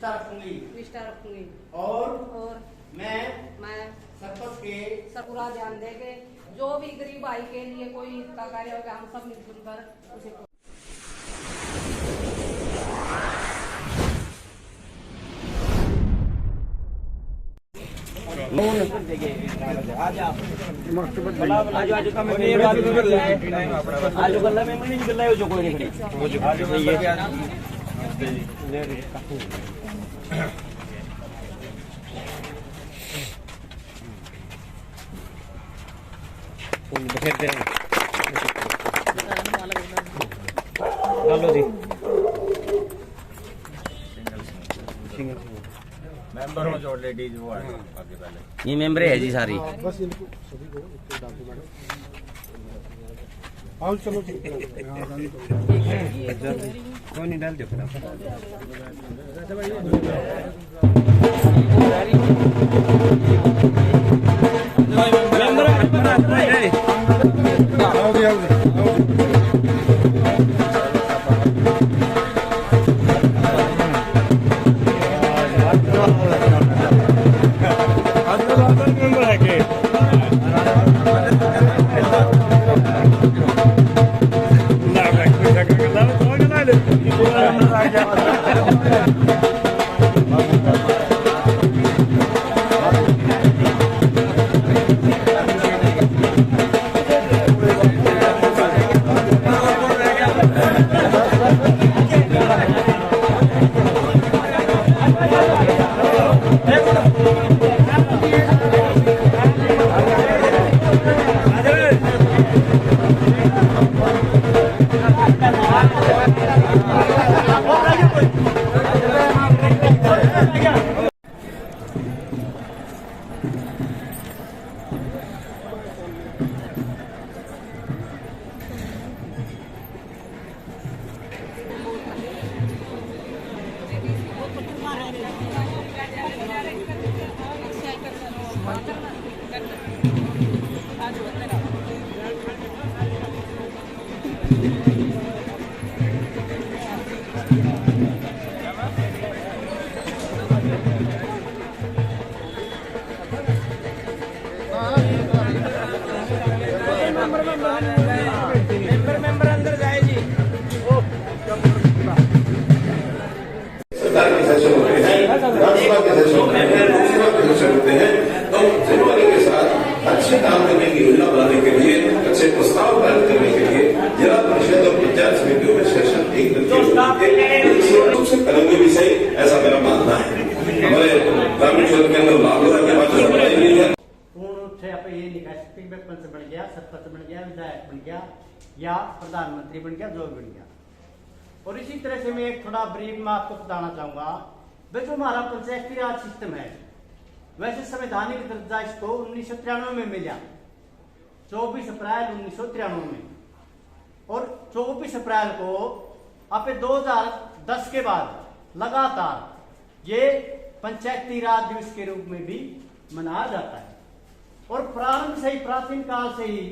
रखूंगी और मैं सरपंच के पूरा ध्यान देंगे। जो भी गरीब भाई के लिए कोई हित का कार्य होगा हम सब मिलजुल कर उसे मेंबर हो जो लेडीज वो आगे पहले ये मेंबर है जी सारी। बस इनको सभी को डाल दो आओ चलो कौन नहीं डाल दो मेंबर अंदर जाए जी। सरकार के सेशन होते हैं, राज्यसभा के सेशन होते हैं, लोकसभा के सेशन होते हैं। तो जिम्मेदारी के साथ अच्छे काम करने की योजना बनाने के लिए, अच्छे प्रस्ताव पारित करने के लिए जिला परिषद और पंचायत समितियों में सेशन एक दिन से करेंगे भी सही, ऐसा मेरा मानना है। हमारे ग्रामीण क्षेत्र के अंदर लागू के बाद पूर्ण रूप से आप ये नहीं कह सकते कि पंच बन गया, सरपंच बन गया, विधायक बन गया या प्रधानमंत्री बन गया, जो भी बन गया। और इसी तरह से मैं एक थोड़ा ब्रीफ में आपको बताना चाहूंगा। जो हमारा पंचायती राज सिस्टम है, वैसे संवैधानिक दर्जा इसको 1993 में मिला, 24 अप्रैल 1993 में। और 24 अप्रैल को आप 2010 के बाद लगातार ये पंचायती राज दिवस के रूप में भी मनाया जाता है। और प्रारंभ से ही, प्राचीन काल से ही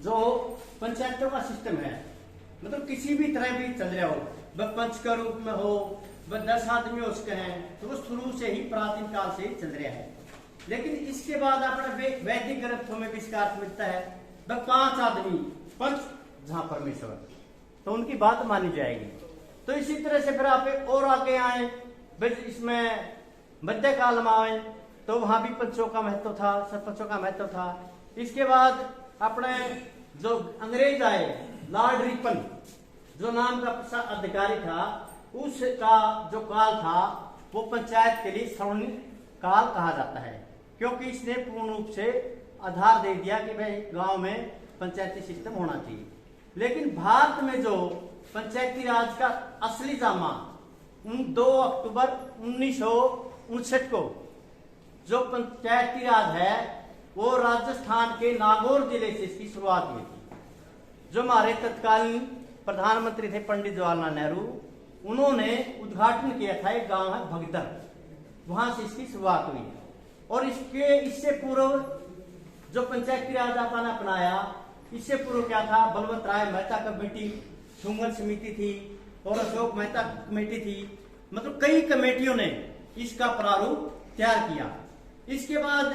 जो पंचायतों का सिस्टम है, मतलब किसी भी तरह भी चल रहा हो, वह पंच का रूप में हो, वह 10 आदमी हो उसके हैं, तो वो शुरू से ही प्राचीन काल से ही चल रहा है। लेकिन इसके बाद अपने वैदिक ग्रंथों में भी इसका अर्थ मिलता है, वह 5 आदमी पंच जहां परमेश्वर, तो उनकी बात मानी जाएगी। तो इसी तरह से फिर आप और आगे आए, इसमें मध्यकाल में आए तो वहां भी पंचों का महत्व था, सरपंचों का महत्व था। इसके बाद अपने जो अंग्रेज आए, लॉर्ड रिपन जो नाम का अधिकारी था, उसका जो काल था वो पंचायत के लिए स्वर्णिम काल कहा जाता है, क्योंकि इसने पूर्ण रूप से आधार दे दिया कि भाई गांव में पंचायती सिस्टम होना चाहिए। लेकिन भारत में जो पंचायती राज का असली जामा 2 अक्टूबर 1959 को जो पंचायती राज है वो राजस्थान के नागौर जिले से इसकी शुरुआत हुई थी। जो हमारे तत्कालीन प्रधानमंत्री थे पंडित जवाहरलाल नेहरू, उन्होंने उद्घाटन किया था। एक गांव है भगदड़, वहां से इसकी शुरुआत हुई है। और इससे पूर्व जो पंचायती राज आपने अपनाया, इससे पूर्व क्या था, बलवंत राय मेहता कमेटी, सुंगल समिति थी और अशोक मेहता कमेटी थी। मतलब कई कमेटियों ने इसका प्रारूप तैयार किया। इसके बाद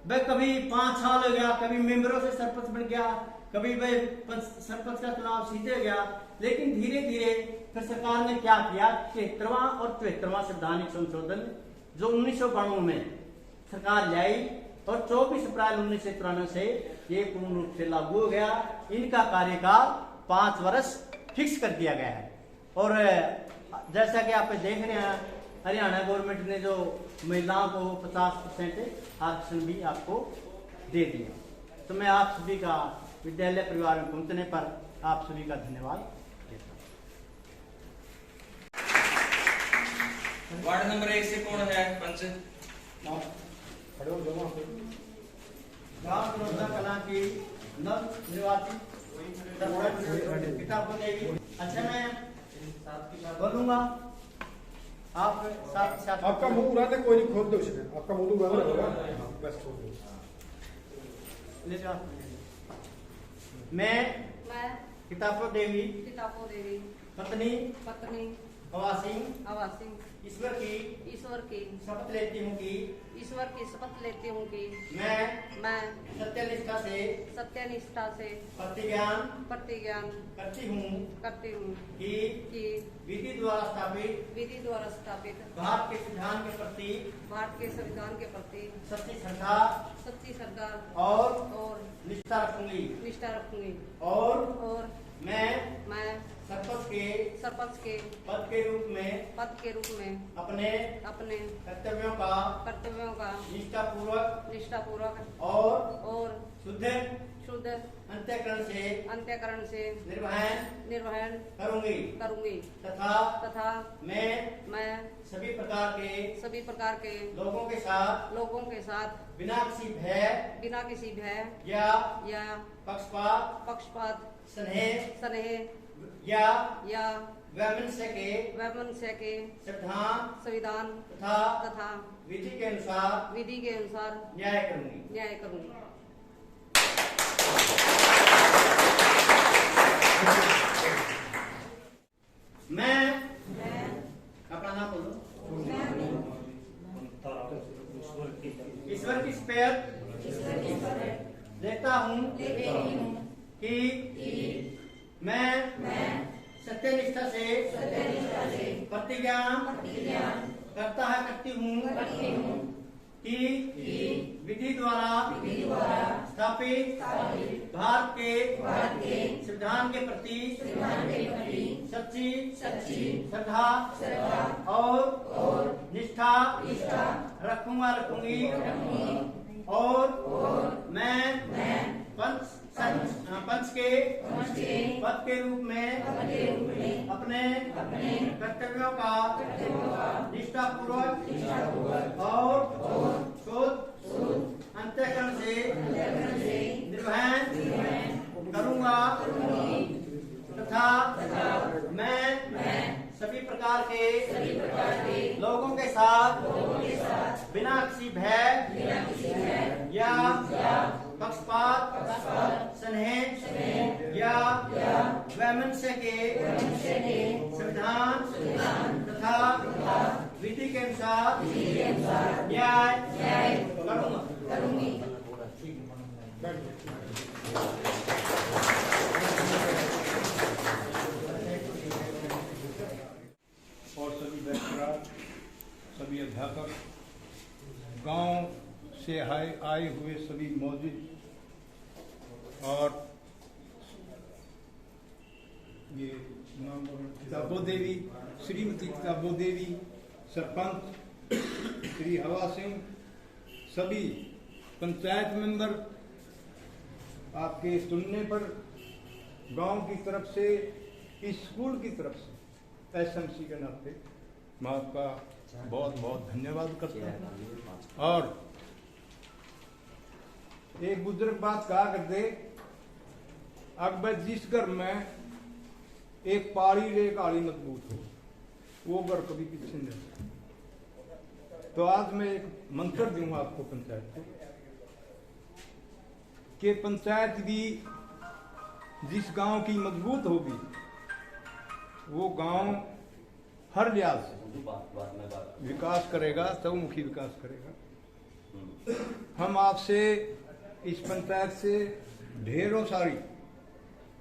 वह कभी 5 साल हो गया, कभी मेंबरों से सरपंच बन गया, कभी वह सरपंच का चुनाव सीधे गया। लेकिन धीरे धीरे फिर सरकार ने क्या किया, 73वां और 74वां संवैधानिक संशोधन जो 1992 में सरकार लाई और 24 अप्रैल 1993 से ये पूर्ण रूप से लागू हो गया। इनका कार्यकाल 5 वर्ष फिक्स कर दिया गया है। और जैसा कि आप देख रहे हैं, हरियाणा गवर्नमेंट ने जो महिलाओं को 50% आरक्षण भी आपको दे दिया। तो मैं आप सभी का विद्यालय परिवार में पहुंचने पर आप सभी का धन्यवाद देता हूं। वार्ड नंबर 1 से कौन है पंच? खड़े हो जाओ आप। गांव करोदा कला की नव निर्वाचित किताबों देवी। अच्छा, मैं बोलूंगा, आप साथ आपका मुंह उड़ा दे, कोई नहीं, खोल दो उसमें, आपका मुंह उड़ा दो, बस खोल दो। ले जाओ। मैं किताबों देवी पत्नी हवा सिंह ईश्वर की शपथ लेती हूँ कि मैं सत्यनिष्ठा से प्रतिज्ञान करती हूँ कि विधि द्वारा स्थापित भारत के संविधान के प्रति सच्ची श्रद्धा और निष्ठा रखूंगी और मैं सरपंच के पद के रूप में अपने कर्तव्यों का निष्ठापूर्वक और शुद्ध अंत्यकरण से निर्वहन करूंगी तथा मैं सभी प्रकार के लोगों के साथ बिना किसी भय या पक्षपात स्नेह या वैमनस्य के संविधान तथा विधि के अनुसार न्याय करूंगी। मैं अपना नाम बोलो। ईश्वर की शपथ लेता हूँ कि मैं सत्यनिष्ठा से प्रतिज्ञान करती हूँ कि विधि द्वारा स्थापित भारत के संविधान के प्रति सच्ची श्रद्धा और निष्ठा रखूंगी और मैं पंच के पद के रूप में अपने कर्तव्यों का निष्ठापूर्वक और शुद्ध अंतःकरण से निर्वहन करूंगा तथा मैं सभी प्रकार के लोगों के साथ बिना किसी भय या पक्षपात स्नेह या वैमनस्य के संविधान तथा विधि के अनुसार न्याय करूंगी। और सभी बैठकर सभी अध्यापक, गांव से आए हुए सभी मौजूद और ये किताबो देवी, श्रीमती किताबो देवी, सरपंच श्री हवा सिंह, सभी पंचायत मेंबर, आपके सुनने पर गांव की तरफ से, इस स्कूल की तरफ से एसएमसी के नाते मैं आपका बहुत बहुत धन्यवाद करता हूँ। और एक बुजुर्ग बात कहा करते, अकबर जिस घर में एक पाड़ी रे काली मजबूत हो, वो घर कभी पीछे नहीं रहता। तो आज मैं एक मंत्र दूंगा आपको पंचायत को, कि पंचायत भी जिस गांव की मजबूत होगी, वो गांव हर लिहाज से विकास करेगा, चहुमुखी विकास करेगा। हम आपसे इस पंचायत से ढेरों सारी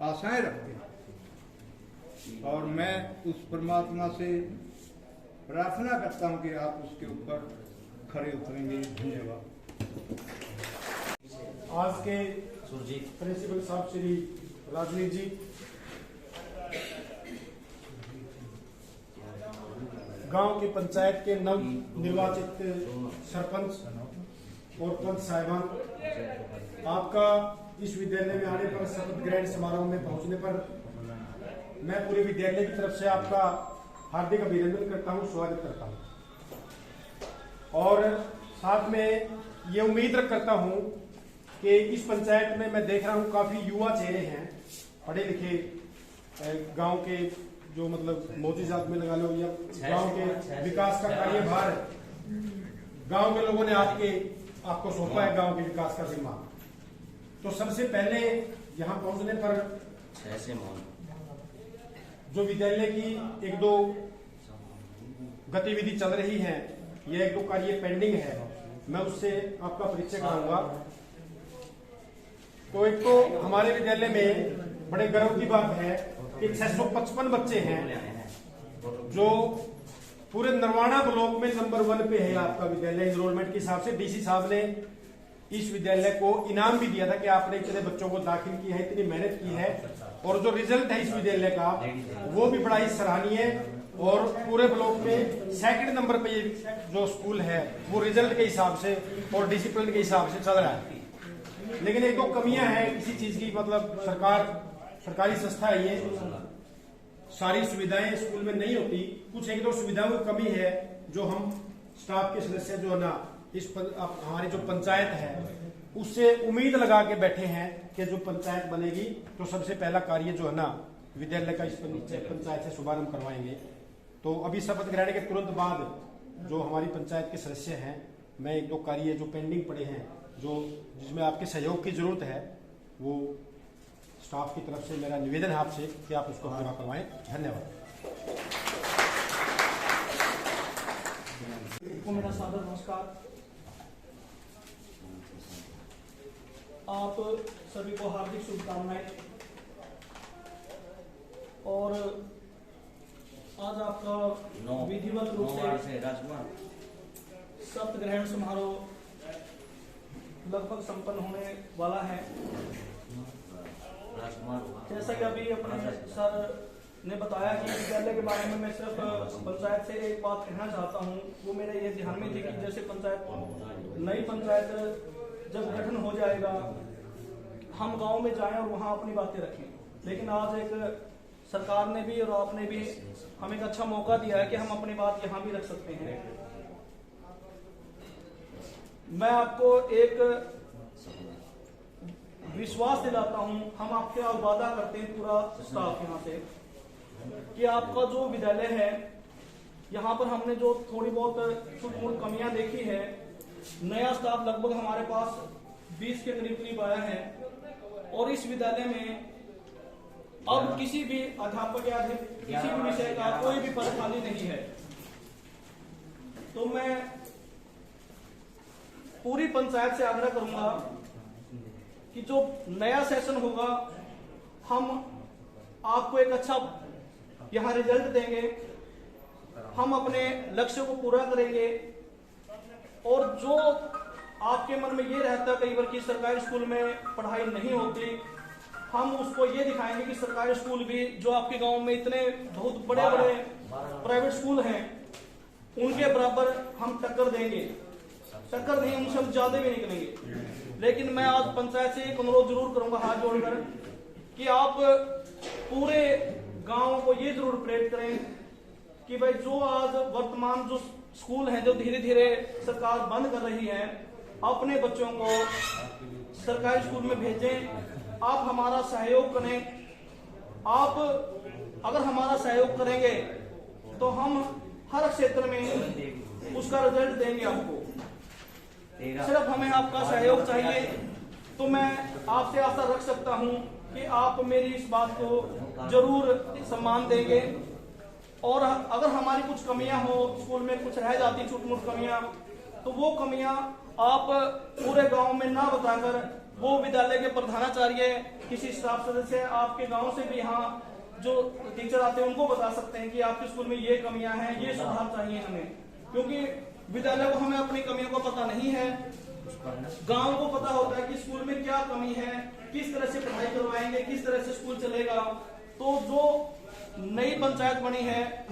आशाएं रखते हैं और मैं उस परमात्मा से प्रार्थना करता हूं कि आप उसके ऊपर खरे उतरेंगे। धन्यवाद। आज के प्रिंसिपल साहब श्री राजनीत जी, गांव की पंचायत के नव निर्वाचित सरपंच और पंच साहिबान, आपका इस विद्यालय में आने पर, शपथ ग्रहण समारोह में पहुंचने पर मैं पूरे विद्यालय की तरफ से आपका हार्दिक अभिनंदन करता हूं, स्वागत करता हूं और साथ में ये उम्मीद करता हूं कि इस पंचायत में मैं देख रहा हूं काफी युवा चेहरे हैं, पढ़े लिखे, गांव के जो मतलब मोदी जात में लगा लो या गांव के विकास का कार्यभार गांव के लोगों ने आज के आपको सौंपा है, गांव के विकास का जिम्मा। तो सबसे पहले यहाँ पहुंचने पर जो विद्यालय की एक दो गतिविधि चल रही है या एक दो कार्य पेंडिंग है, मैं उससे आपका परिचय कराऊंगा। तो एक तो हमारे विद्यालय में बड़े गर्व की बात है कि 655 बच्चे हैं जो पूरे नरवाना ब्लॉक में नंबर 1 पे है आपका विद्यालय एनरोलमेंट के हिसाब से। डीसी साहब ने इस विद्यालय को इनाम भी दिया था कि आपने इतने बच्चों को दाखिल किया है, इतनी मेहनत की है और जो रिजल्ट है इस विद्यालय का वो भी बड़ा ही सराहनीय है और पूरे ब्लॉक में 2nd नंबर पे ये जो स्कूल है वो रिजल्ट के हिसाब से और डिसिप्लिन के हिसाब से चल रहा है। लेकिन एक दो कमियां हैं किसी चीज की, मतलब सरकारी संस्था है, ये सारी सुविधाएं स्कूल में नहीं होती, कुछ एक दो सुविधाओं की कमी है जो हम स्टाफ के सदस्य जो है ना हमारी जो पंचायत है उससे उम्मीद लगा के बैठे हैं कि जो पंचायत बनेगी तो सबसे पहला कार्य जो है ना विद्यालय का इस पंचायत से शुभारंभ करवाएंगे। तो अभी शपथ ग्रहण के तुरंत बाद जो हमारी पंचायत के सदस्य हैं, मैं एक दो कार्य जो पेंडिंग पड़े हैं जो जिसमें आपके सहयोग की जरूरत है, वो स्टाफ की तरफ से मेरा निवेदन है आपसे कि आप उसको पूरा करवाएं। धन्यवाद। मेरा सादर नमस्कार। आप सभी को हार्दिक शुभकामनाएं और आज आपका विधिवत रूप से शपथ ग्रहण समारोह लगभग संपन्न होने वाला है। जैसा कि अभी अपने सर ने बताया कि विद्यालय के बारे में मैं सिर्फ पंचायत से एक बात कहना चाहता हूं, वो मेरे ये ध्यान में थी कि जैसे नई पंचायत जब गठन हो जाएगा हम गांव में जाएं और वहां अपनी बातें रखें। लेकिन आज एक सरकार ने भी और आपने भी हमें एक अच्छा मौका दिया है कि हम अपनी बात यहां भी रख सकते हैं। मैं आपको एक विश्वास दिलाता हूं, हम आपके वादा करते हैं पूरा स्टाफ यहाँ से कि आपका जो विद्यालय है यहाँ पर हमने जो थोड़ी बहुत छोटी कमियां देखी है, नया स्टाफ लगभग हमारे पास 20 के करीब आया है और इस विद्यालय में अब किसी भी अध्यापक या किसी भी विषय का कोई भी पद खाली नहीं है। तो मैं पूरी पंचायत से आग्रह करूंगा कि जो नया सेशन होगा हम आपको एक अच्छा यहाँ रिजल्ट देंगे, हम अपने लक्ष्य को पूरा करेंगे और जो आपके मन में ये रहता है कई बार कि सरकारी स्कूल में पढ़ाई नहीं होती, हम उसको ये दिखाएंगे कि सरकारी स्कूल भी जो आपके गांव में इतने बहुत बड़े बड़े प्राइवेट स्कूल हैं उनके बराबर हम टक्कर देंगे, टक्कर नहीं उनसे हम ज्यादा भी निकलेंगे। लेकिन मैं आज पंचायत से एक अनुरोध जरूर करूंगा हाथ जोड़कर कि आप पूरे गांव को ये जरूर प्रेरित करें कि भाई जो आज वर्तमान जो स्कूल हैं जो धीरे धीरे सरकार बंद कर रही है, अपने बच्चों को सरकारी स्कूल में भेजें। आप हमारा सहयोग करें, आप अगर हमारा सहयोग करेंगे तो हम हर क्षेत्र में उसका रिजल्ट देंगे आपको। सिर्फ हमें आपका सहयोग चाहिए। तो मैं आपसे आशा रख सकता हूं कि आप मेरी इस बात को जरूर सम्मान देंगे और अगर हमारी कुछ कमियां हो, स्कूल में कुछ रह जाती छोटी मोटी कमियां, तो वो कमियां आप पूरे गांव में ना बताकर वो विद्यालय के प्रधानाचार्य, किसी स्टाफ सदस्य आपके गांव से भी यहाँ जो टीचर आते हैं उनको बता सकते हैं कि आपके स्कूल में ये कमियां हैं, ये सुधार चाहिए हमें। क्योंकि विद्यालय को हमें अपनी कमियों का पता नहीं है, गांव को पता होता है कि स्कूल में क्या कमी है, किस तरह से पढ़ाई करवाएंगे, किस तरह से स्कूल चलेगा। तो जो नई पंचायत बनी है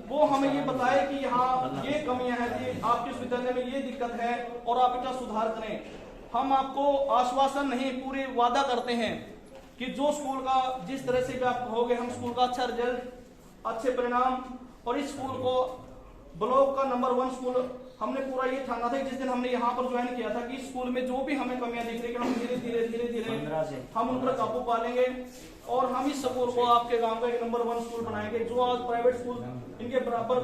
वो हमें ये बताए कि यहाँ ये कमियां हैं, कि आपके इस विद्यालय में ये दिक्कत है और आप इसका सुधार करें। हम आपको आश्वासन नहीं, पूरे वादा करते हैं कि जो स्कूल का जिस तरह से भी आप कहोगे, हम स्कूल का अच्छा रिजल्ट, अच्छे परिणाम, और इस स्कूल को ब्लॉक का नंबर 1 स्कूल हमने पूरा ये ठाना था। जिस दिन हमने यहाँ पर ज्वाइन किया था कि स्कूल में जो भी हमें कमियां दिख रही है, हम धीरे धीरे हम उन पर काबू पा लेंगे और हम इस स्कूल को आपके गांव का एक नंबर 1 स्कूल बनाएंगे। जो आज प्राइवेट स्कूल इनके बराबर,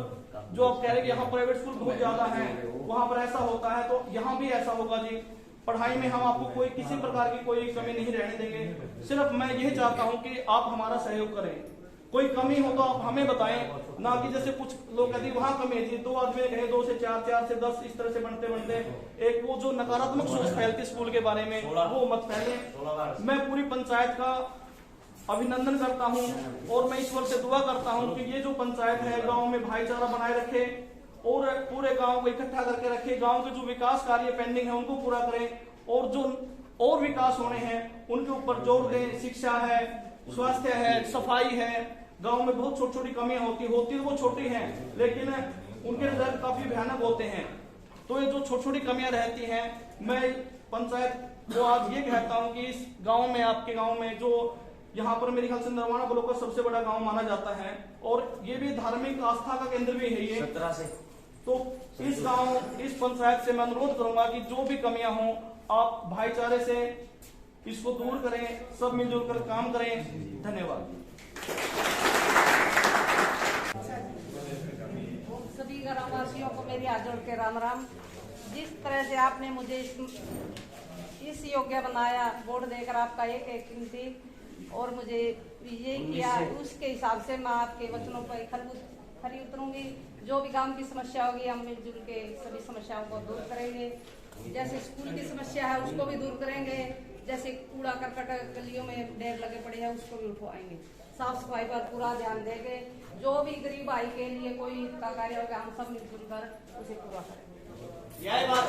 जो आप कह रहे हैं यहाँ प्राइवेट स्कूल बहुत ज्यादा है, वहां पर ऐसा होता है, तो यहाँ भी ऐसा होगा जी। पढ़ाई में हम आपको कोई किसी प्रकार की कोई कमी नहीं रहने देंगे। सिर्फ मैं यही चाहता हूँ कि आप हमारा सहयोग करें। कोई कमी हो तो आप हमें बताएं, ना कि जैसे कुछ लोग कहते हैं वहां कमी है जी, 2 आदमी कहे 2 से 4, 4 से 10, इस तरह से बनते बनते एक वो जो नकारात्मक सोच फैलती स्कूल के बारे में, वो मत फैले। मैं पूरी पंचायत का अभिनंदन करता हूं और मैं ईश्वर से दुआ करता हूं कि ये जो पंचायत है गांव में भाईचारा बनाए रखे और पूरे गांव को इकट्ठा करके रखे। गांव के जो विकास कार्य पेंडिंग है उनको पूरा करें और जो और विकास होने हैं उनके ऊपर जोर दें। शिक्षा है, स्वास्थ्य है, सफाई है। गांव में बहुत छोटी छोटी कमियां होती तो वो छोटी हैं, लेकिन उनके रिजल्ट काफी भयानक होते हैं। तो ये जो छोटी छोटी कमियां रहती हैं, मैं पंचायत को आज ये कहता हूं कि इस गांव में, आपके गांव में, जो यहाँ पर मेरे ख्याल से नरवाना ब्लॉक का सबसे बड़ा गांव माना जाता है और ये भी धार्मिक आस्था का केंद्र भी है ये 17 से। तो इस गांव, इस पंचायत से मैं अनुरोध करूंगा कि जो भी कमियां हों आप भाईचारे से इसको दूर करें, सब मिलजुल कर काम करें। धन्यवाद। सभी ग्रामवासियों को मेरी हाथ जोड़ के राम राम। जिस तरह से आपने मुझे इस योग्य बनाया, वोट देकर आपका एक कीमती और मुझे विजय किया, उसके हिसाब से मैं आपके वचनों पर खरी उतरूंगी। जो भी गांव की समस्या होगी हम मिलजुल के सभी समस्याओं को दूर करेंगे। जैसे स्कूल की समस्या है उसको भी दूर करेंगे, जैसे कूड़ा करकट गलियों में ढेर लगे पड़े हैं उसको भी उठवाएंगे। साफ सफाई पर पूरा ध्यान देंगे। जो भी गरीब भाई के लिए कोई हित का कार्य होगा हम सब मिलजुल कर उसे पूरा करेंगे। यही बात